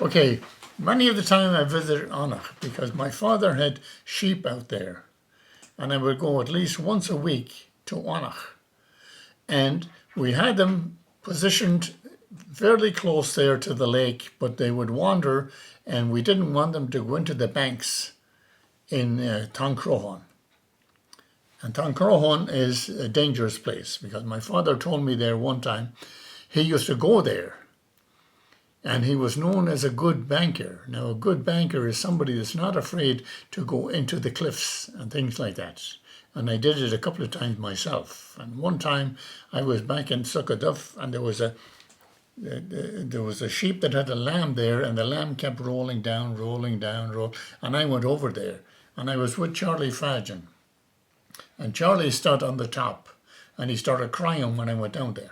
Okay, many of the time I visited Annagh because my father had sheep out there, and I would go at least once a week to Annagh. And we had them positioned fairly close there to the lake, but they would wander, and we didn't want them to go into the banks in Tonkroghan. And Tonkroghan is a dangerous place because my father told me there one time he used to go there and he was known as a good banker. Now, a good banker is somebody that's not afraid to go into the cliffs and things like that. And I did it a couple of times myself. And one time I was back in Suckaduff and there was a sheep that had a lamb there, and the lamb kept rolling down, and I went over there, and I was with Charlie Fadgen, and Charlie stood on the top, and he started crying when I went down there.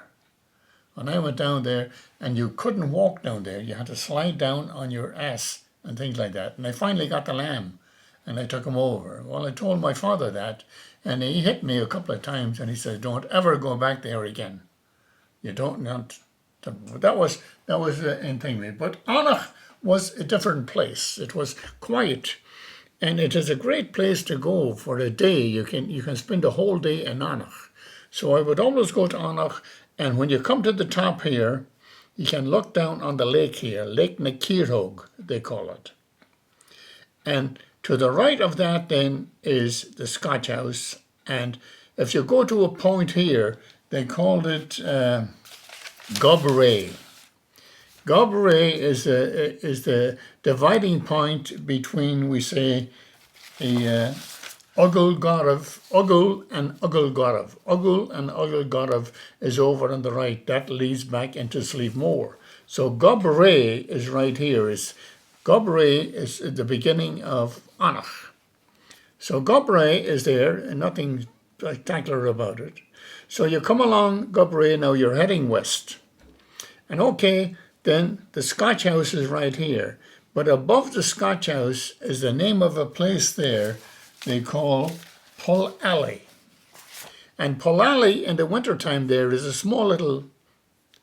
And I went down there, and you couldn't walk down there. You had to slide down on your ass and things like that. And I finally got the lamb, and I took him over. Well, I told my father that, and he hit me a couple of times, and he said, "Don't ever go back there again. You don't want." That was in thing. But Annagh was a different place. It was quiet, and it is a great place to go for a day. You can spend a whole day in Annagh. So I would always go to Annagh, and when you come to the top here, you can look down on the lake here, Lake Nakirhog, they call it. And to the right of that then is the Scotch House, and if you go to a point here, they called it Gobray. Gobray is the dividing point between, we say, the Ugal and Ugalgorov. Ugal and Ugalgorov is over on the right. That leads back into Slievemore. So Gobray is right here. Gobray is the beginning of Annagh. So Gobray is there, and nothing spectacular about it. So you come along Gobray, now you're heading west. And okay, then the Scotch House is right here. But above the Scotch House is the name of a place there they call Pull Alley. And Pull Alley in the wintertime there is a small little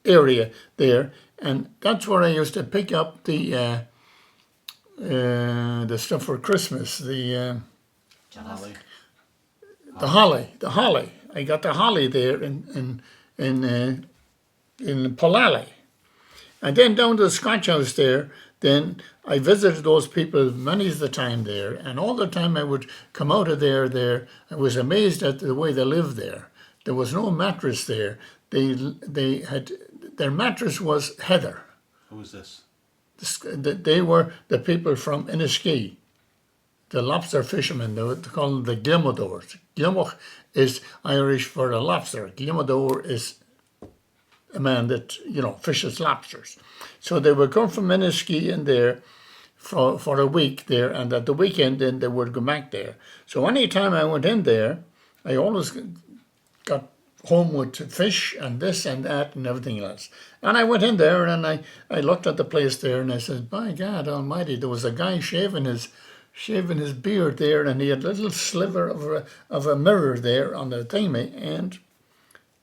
area there. And that's where I used to pick up the stuff for Christmas, the holly. I got the holly there in Pull Alley. And then down to the Scotch House there, then I visited those people many's the time there, and all the time I would come out of there, I was amazed at the way they lived there. There was no mattress there. They had, their mattress was heather. Who was this? They were the people from Inniskea, the lobster fishermen. They would call them the Glimmadores. Glimmoch is Irish for a lobster. Glimmadore is a man that, fishes lobsters. So they would come from Inniskea in there for a week there, and at the weekend then they would go back there. So any time I went in there, I always got home with fish and this and that and everything else. And I went in there and I looked at the place there and I said, by God almighty, there was a guy shaving his beard there, and he had a little sliver of a mirror there on the thingy, and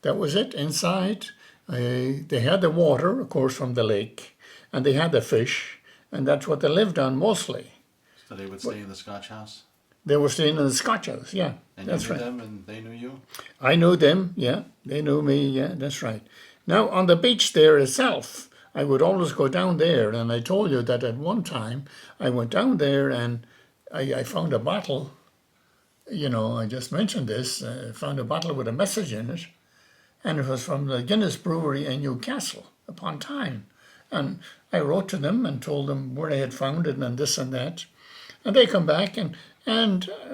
that was it inside. They had the water, of course, from the lake, and they had the fish, and that's what they lived on mostly. So they would stay in the Scotch House? They were staying in the Scotch House, yeah. And that's you knew right. them and they knew you? I knew them, yeah. They knew me, yeah, that's right. Now, on the beach there itself, I would always go down there, and I told you that at one time I went down there and I found a bottle, I just mentioned this, I found a bottle with a message in it, and it was from the Guinness Brewery in Newcastle upon Tyne. And I wrote to them and told them where I had found it and this and that. And they come back and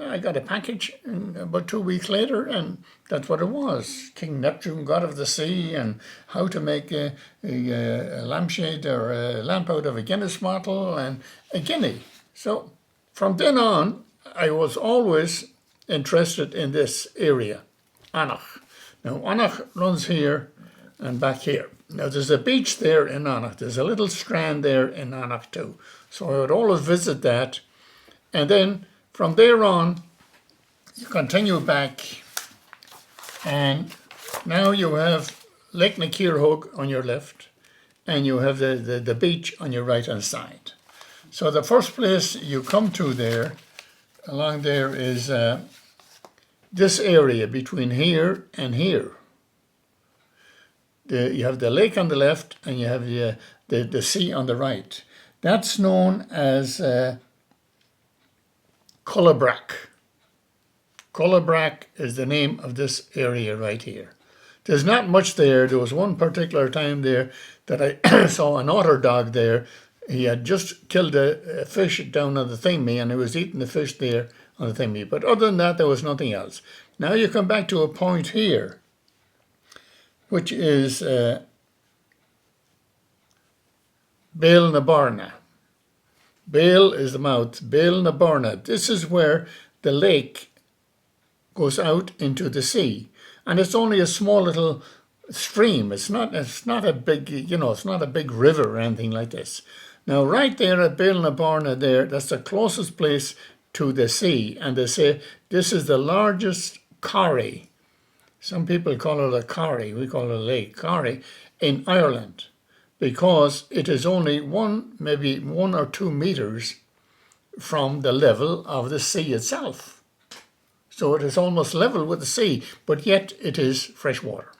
I got a package about 2 weeks later, and that's what it was. King Neptune, God of the Sea, and how to make a lampshade or a lamp out of a Guinness bottle and a guinea. So from then on, I was always interested in this area, Annagh. Now, Annagh runs here and back here. Now, there's a beach there in Annagh. There's a little strand there in Annagh too. So I would always visit that. And then from there on, you continue back. And now you have Lake Nakirhog on your left. and you have the beach on your right hand side. So the first place you come to there, along there, is this area between here and here. You have the lake on the left, and you have the sea on the right. That's known as Cullabrack. Cullabrack is the name of this area right here. There's not much there. There was one particular time there that I saw an otter dog there. He had just killed a fish down on the thingy, and he was eating the fish there on the thingy. But other than that, there was nothing else. Now you come back to a point here, which is Bail na Barna. Bail is the mouth, Bail na Barna. This is where the lake goes out into the sea. And it's only a small little stream. It's not a big, it's not a big river or anything like this. Now, right there at Bail na Barna there, that's the closest place to the sea. And they say this is the largest corrie. Some people call it a corrie. We call it a lake, corrie, in Ireland, because it is only maybe 1 or 2 meters from the level of the sea itself. So it is almost level with the sea, but yet it is fresh water.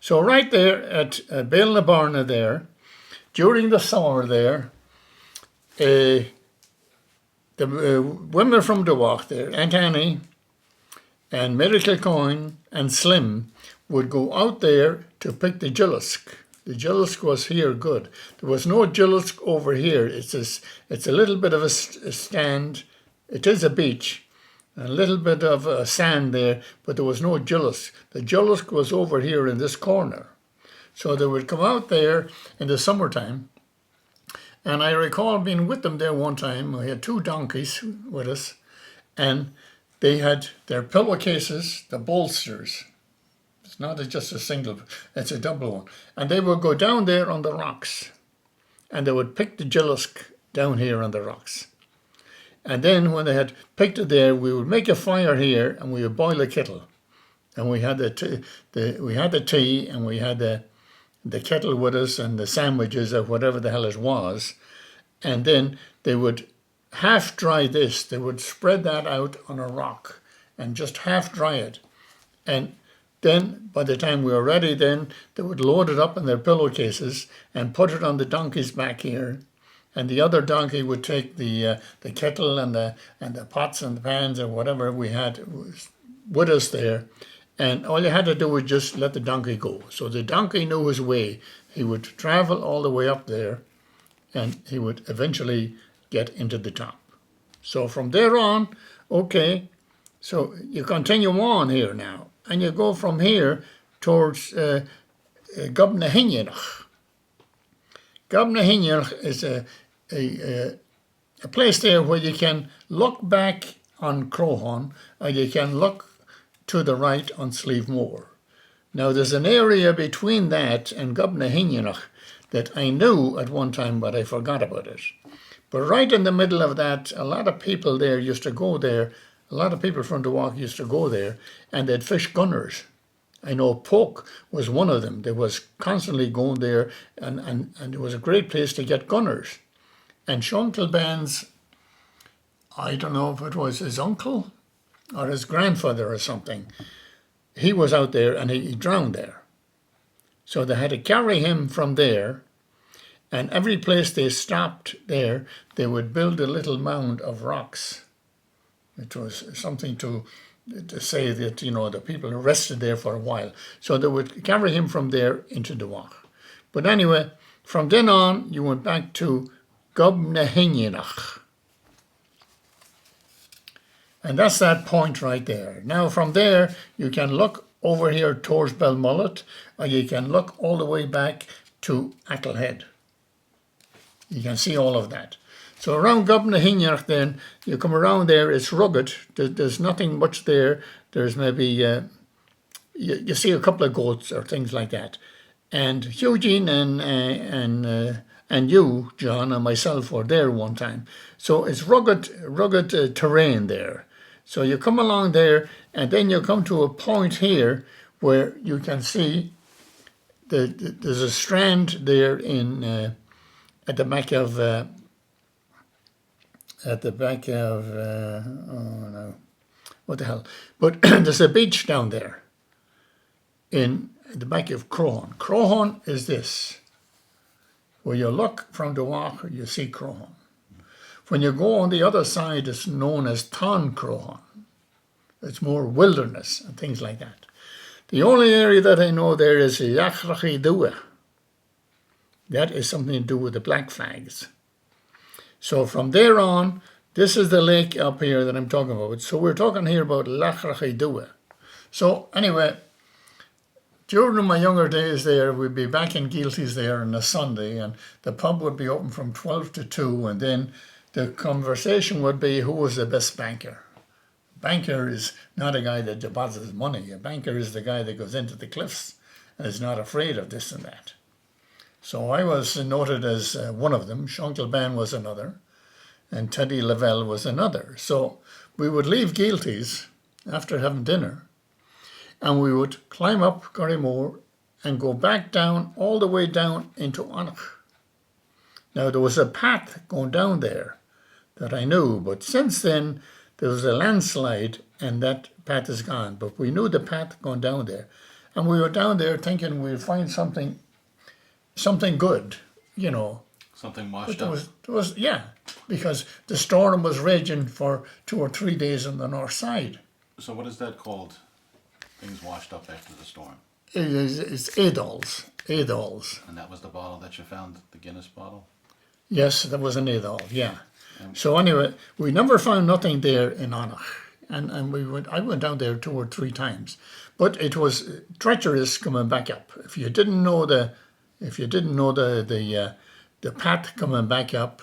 So right there at Bail na Barna there, during the summer there, the women from the walk there, Aunt Annie and Mary Kilcoyne and Slim, would go out there to pick the gillusk. The gillusk was here good. There was no gillusk over here. It's a little bit of a stand. It is a beach, a little bit of sand there, but there was no gillusk. The gillusk was over here in this corner. So they would come out there in the summertime. And I recall being with them there one time. We had 2 donkeys with us, and they had their pillowcases, the bolsters. It's not just a single, it's a double one. And they would go down there on the rocks, and they would pick the gillusk down here on the rocks. And then when they had picked it there, we would make a fire here, and we would boil a kettle. And we had the tea, and we had the kettle with us, and the sandwiches or whatever the hell it was. And then they would half dry this. They would spread that out on a rock and just half dry it. And then by the time we were ready, then they would load it up in their pillowcases and put it on the donkey's back here. And the other donkey would take the kettle and the pots and the pans or whatever we had with us there. And all you had to do was just let the donkey go. So the donkey knew his way. He would travel all the way up there, and he would eventually get into the top. So from there on, okay, so you continue on here now, and you go from here towards Gobnahinach. Gobnahinach is a place there where you can look back on Crowhon, or you can look to the right on Slievemore. Now there's an area between that and Gobnahinach that I knew at one time, but I forgot about it. But right in the middle of that, a lot of people there used to go there. A lot of people from the walk used to go there, and they'd fish gunners. I know Polk was one of them. They was constantly going there, and it was a great place to get gunners. And Sean Kilban's, I don't know if it was his uncle or his grandfather or something, he was out there and he drowned there. So they had to carry him from there, and every place they stopped there, they would build a little mound of rocks. It was something to say that, the people rested there for a while. So they would carry him from there into the walk. But anyway, from then on, you went back to Gobnahinach. And that's that point right there. Now from there, you can look over here towards Belmullet, or you can look all the way back to Achill Head. You can see all of that. So around Gobnahinach then, you come around there, it's rugged. There's nothing much there. There's maybe, you see a couple of goats or things like that. And Eugene and you, John, and myself were there one time. So it's rugged terrain there. So you come along there, and then you come to a point here where you can see there's a strand there in at the back of oh no, what the hell? But there's a beach down there in the back of Croghan. Croghan is this. Where you look from the water, you see Croghan. When you go on the other side, it's known as Tan Croghan. It's more wilderness and things like that. The only area that I know there is Yachrachi Dua. That is something to do with the black flags. So from there on, this is the lake up here that I'm talking about. So we're talking here about Yachrachi Dua. So anyway, during my younger days there, we'd be back in Guilty's there on a Sunday, and the pub would be open from 12 to 2, and then the conversation would be who was the best banker. Banker is not a guy that deposits money. A banker is the guy that goes into the cliffs and is not afraid of this and that. So I was noted as one of them. Shonkel Ben was another, and Teddy Lavelle was another. So we would leave Guilty's after having dinner, and we would climb up Corrymore and go back down, all the way down into Annagh. Now, there was a path going down there that I knew, but since then, there was a landslide and that path is gone. But we knew the path going down there. And we were down there thinking we'd find something good, you know. Something washed There up. was, yeah, because the storm was raging for 2 or 3 days on the north side. So what is that called? Things washed up after the storm. It's Adol's. And that was the bottle that you found, the Guinness bottle? Yes, that was an Adol, yeah. So anyway, we never found nothing there in Annagh. And I went down there 2 or 3 times. But it was treacherous coming back up. If you didn't know the path coming back up,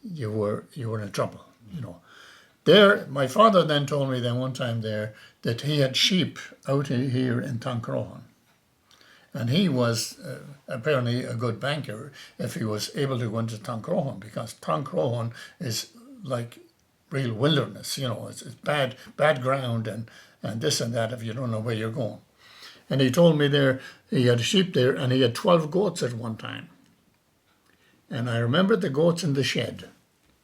you were in trouble, you know. There, my father then told me then one time there that he had sheep out here in Tancrohan. And he was apparently a good banker if he was able to go into Tancrohan, because Tancrohan is like real wilderness, you know, it's bad ground and this and that if you don't know where you're going. And he told me there he had sheep there and he had 12 goats at one time. And I remember the goats in the shed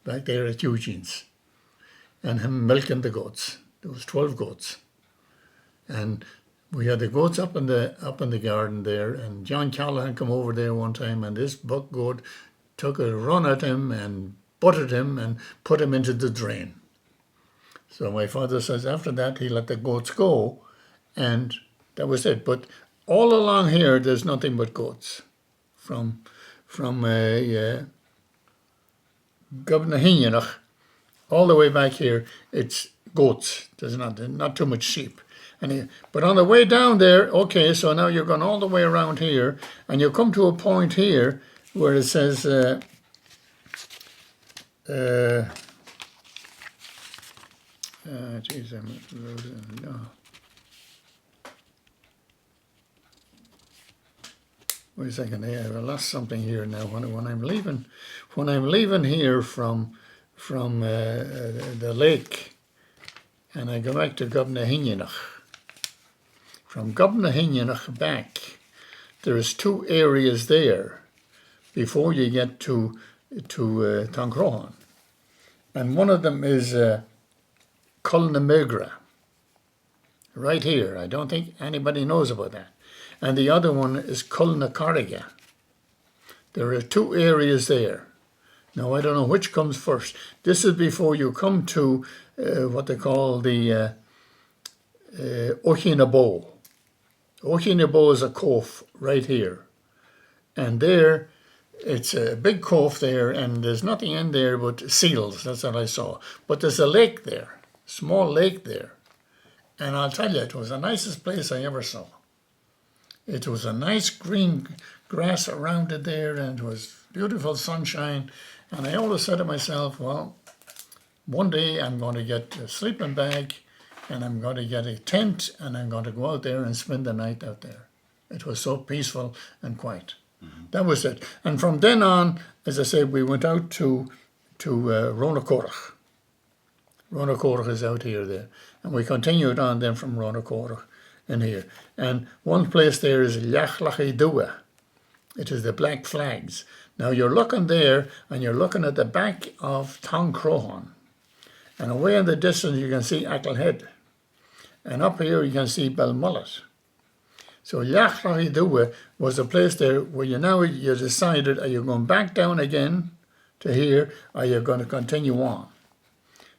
back there at Eugene's and him milking the goats. There was 12 goats. And we had the goats up in the garden there, and John Callahan come over there one time, and this buck goat took a run at him and butted him and put him into the drain. So my father says after that he let the goats go, and that was it. But all along here there's nothing but goats. From Gubnahinyanach all the way back here, it's goats. There's not too much sheep. But on the way down there, okay, so now you're going all the way around here, and you come to a point here where it says, geez, no. Wait a second, I lost something here now. When I'm leaving here from the lake, and I go back to Gubnahinyanach. From Gubnahinyanach back, there's 2 areas there before you get to Tancrohan. And one of them is Culnamegra, right here. I don't think anybody knows about that. And the other one is Culnacarriga. There are 2 areas there. Now, I don't know which comes first. This is before you come to what they call the Ochinabo. Ochinabo is a cove right here. And there, it's a big cove there, and there's nothing in there but seals. That's what I saw. But there's a lake there, small lake there. And I'll tell you, it was the nicest place I ever saw. It was a nice green grass around it there, and it was beautiful sunshine. And I always said to myself, well, one day I'm going to get a sleeping bag, and I'm going to get a tent, and I'm going to go out there and spend the night out there. It was so peaceful and quiet. Mm-hmm. That was it. And from then on, as I said, we went out to Ronacorach. Ronacorach is out here there. And we continued on then from Ronacorach in here. And one place there is Leachlachi Dua. It is the Black Flags. Now you're looking there, and you're looking at the back of Tongue Crohan. And away in the distance you can see Achill Head. And up here you can see Belmullet. So Leachlachi Dua was a place there where you decided, are you going back down again to here, or are you going to continue on?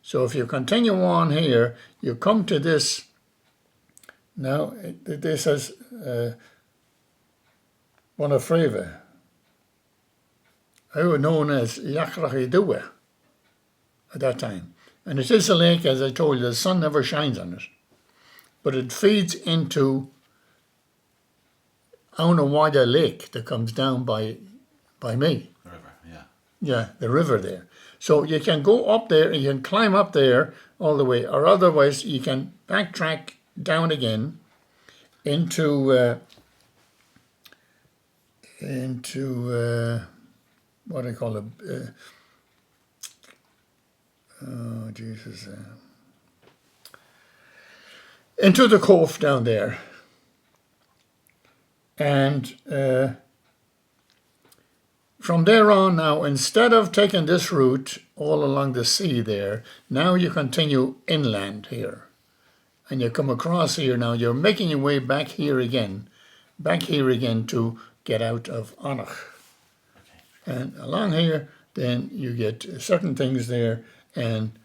So if you continue on here, you come to this. Now this is Bonafreva, known as Leachlachi Dua at that time. And it is a lake, as I told you, the sun never shines on it. But it feeds into Annagh Lake that comes down by me. The river, yeah. Yeah, the river there. So you can go up there and you can climb up there all the way, or otherwise you can backtrack down again into what do I call it? Oh Jesus! Into the cove down there, and from there on now, instead of taking this route all along the sea there, now you continue inland here. And you come across here now, you're making your way back here again to get out of Annagh. Okay. And along here, then you get certain things there, and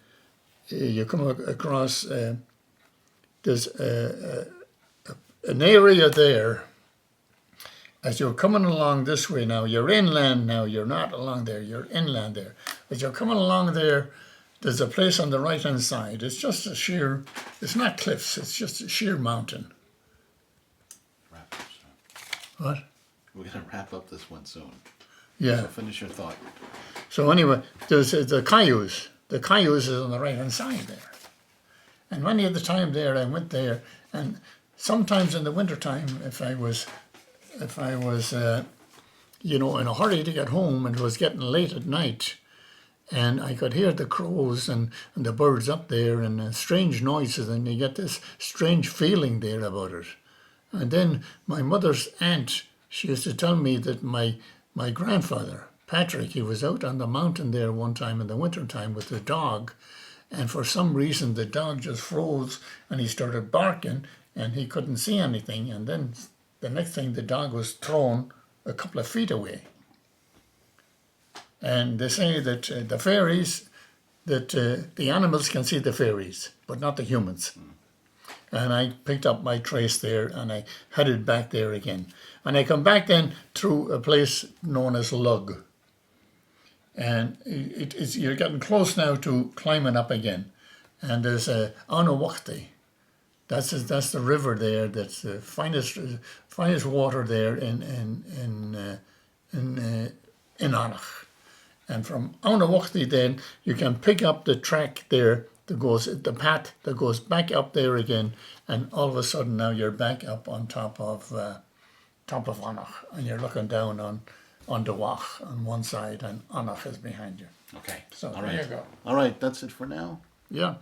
you come across, there's an area there. As you're coming along this way now, you're inland now, you're not along there, you're inland there. As you're coming along there, there's a place on the right-hand side. It's just a sheer, it's not cliffs, it's just a sheer mountain. Wrap up soon. What? We're going to wrap up this one soon. Yeah. So finish your thought. So anyway, there's the Cayuse. The Cayuse is on the right-hand side there. And many of the time there, I went there, and sometimes in the wintertime, if I was in a hurry to get home and it was getting late at night, and I could hear the crows and the birds up there and strange noises, and you get this strange feeling there about it. And then my mother's aunt, she used to tell me that my grandfather, Patrick, he was out on the mountain there one time in the wintertime with the dog, and for some reason the dog just froze and he started barking and he couldn't see anything, and then the next thing the dog was thrown a couple of feet away. And they say that the fairies, that the animals can see the fairies, but not the humans. And I picked up my trace there and I headed back there again. And I come back then through a place known as Lug. And you're getting close now to climbing up again. And there's Annagh. That's the river there. That's the finest water there in Annagh. And from Annagh then you can pick up the track there that goes, the path that goes back up there again, and all of a sudden now you're back up on top of Annagh, and you're looking down on the Wach on one side, and Annagh is behind you. Okay. So all there right. you go. All right. That's it for now. Yeah.